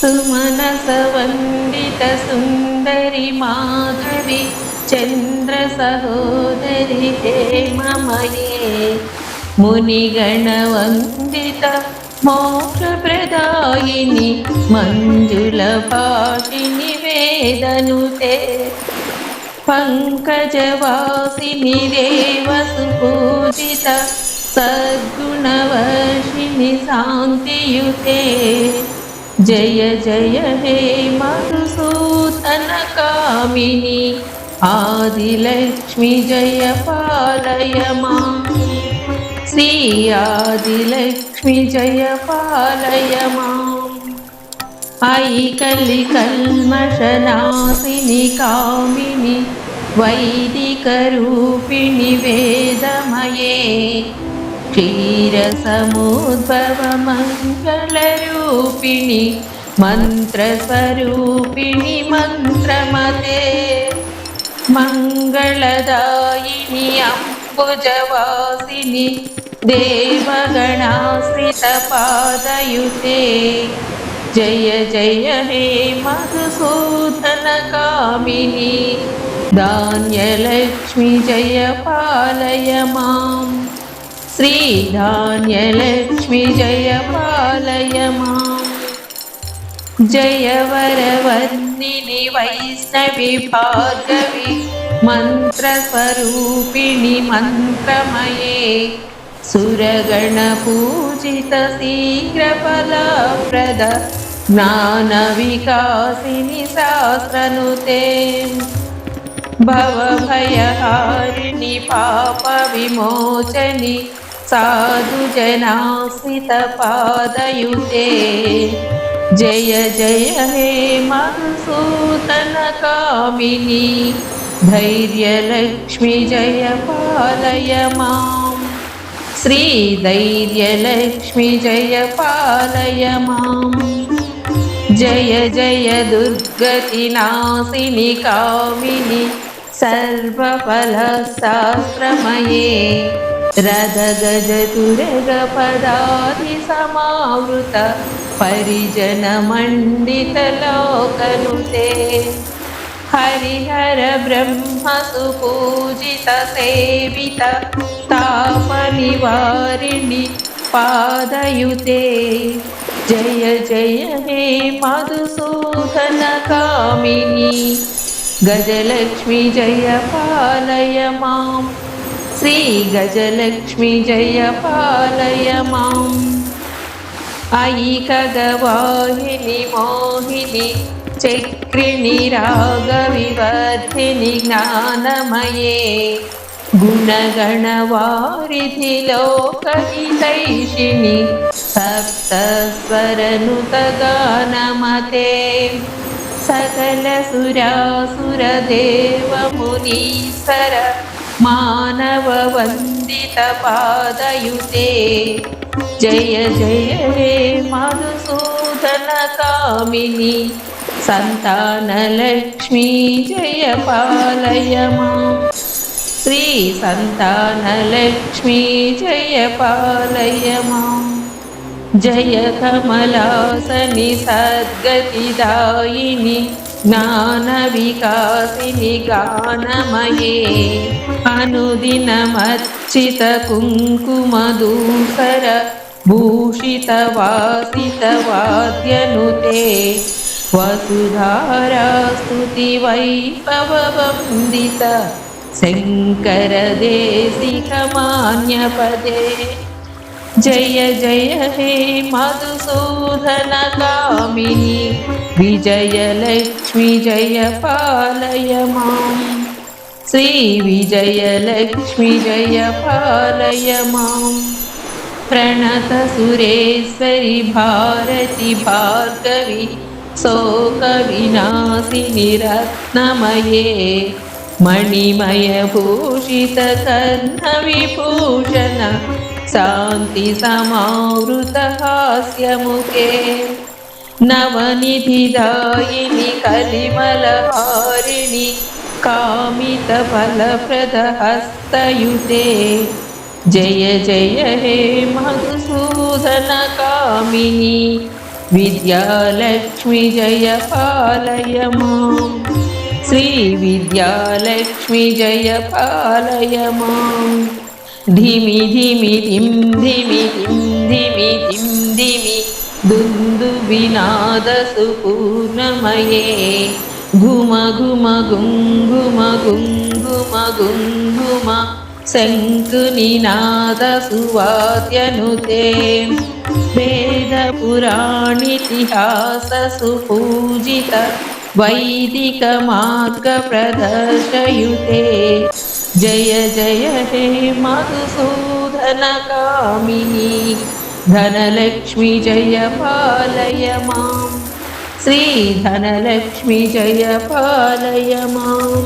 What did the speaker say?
सुमनसवन्दितसुन्दरि माधवि चन्द्रसहोदरि हेममये मुनिगणवन्दित मोक्षप्रदायिनि मञ्जुलभाषिनि वेदनुते पङ्कजवासिनि देवसुपूजित सद्गुणवर्षिणि शान्तियुते जय जय हे मधुसूदनकामिनि आदिलक्ष्मि जय पालय माम् श्री आदिलक्ष्मि जय पालय माम् अयि कलिकल्मषनाशिनि कामिनि वैदिकरूपिणि वेदमये क्षीरसमुद्भवमङ्गलरूपिणि मन्त्रस्वरूपिणि मन्त्रमते मङ्गलदायिनि अम्बुजवासिनि देवगणाश्रितपादयुते जय जय हे मधुसूदनकामिनि धान्यलक्ष्मि जय पालय माम् श्री धान्यलक्ष्मि जय पालय माम् जय वरवर्णिनि वैष्णवि भार्गवि मन्त्रस्वरूपिणि मन्त्रमये सुरगणपूजित शीघ्रफलप्रद ज्ञानविकासिनि शास्त्रनुते भवभयहारिणि पापविमोचनि साधुजनाश्रितपादयुते जय जय हे मधुसूदनकामिनि धैर्यलक्ष्मि जय पालय माम् श्री धैर्यलक्ष्मि जय पालय माम् जय जय दुर्गतिनाशिनि कामिनि सर्वफलशास्त्रमये रथगजतुरगपदाधिसमावृत परिजनमण्डितलोकनुते हरिहर ब्रह्मसुपूजित सेवित तापनिवारिणि पादयुते जय जय हे मधुसूदनकामिनि गजलक्ष्मि जय पालय माम् श्री गजलक्ष्मि जय पालय माम् अयि खगवाहिनि मोहिनि चक्रिणि रागविवर्धिनि ज्ञानमये गुणगणवारिधि लोकहितैषिणि सप्तस्वरनुतगानमते सकलसुरासुरदेवमुनीश्वर मानववन्दितपादयुते जय जय हे मधुसूदनकामिनि सन्तानलक्ष्मी जय पालय माम् श्री सन्तानलक्ष्मी जय पालय माम् जय कमलासनि सद्गतिदायिनि ज्ञानविकासिनि गानमये अनुदिनमर्चित कुङ्कुमधूसर भूषितवासितवाद्यनुते वसुधारास्तुतिवैभववन्दित शङ्करदेशिकमान्यपदे जय जय हे मधुसूदनकामिनि विजयलक्ष्मि जय पालय माम् श्री विजयलक्ष्मि जय पालय माम् प्रणतसुरेश्वरि भारति भार्गवि शोकविनाशिनि रत्नमये मणिमयभूषितकर्णविभूषण शान्तिसमावृतहास्यमुखे नवनिधिदायिनि कलिमलहारिणि कामितफलप्रदहस्तयुते जय जय हे मधुसूदनकामिनि विद्यालक्ष्मी जय पालय माम् श्रीविद्यालक्ष्मी जय पालय माम् धिमि धिमि धिं धिमि धिं धिमि धिं धिमि दुन्दुभिनादसुपूर्णमये घुम घुम गुङ्घुम गुङ्घुम गुङ्घुम शङ्कुनिनादसुवाद्यनुते वेदपुराणितिहाससुपूजित वैदिकमार्गप्रदर्शयुते जय जय हे मधुसूदनकामिनी धनलक्ष्मी जय पालय माम् श्रीधनलक्ष्मी जय पालय माम्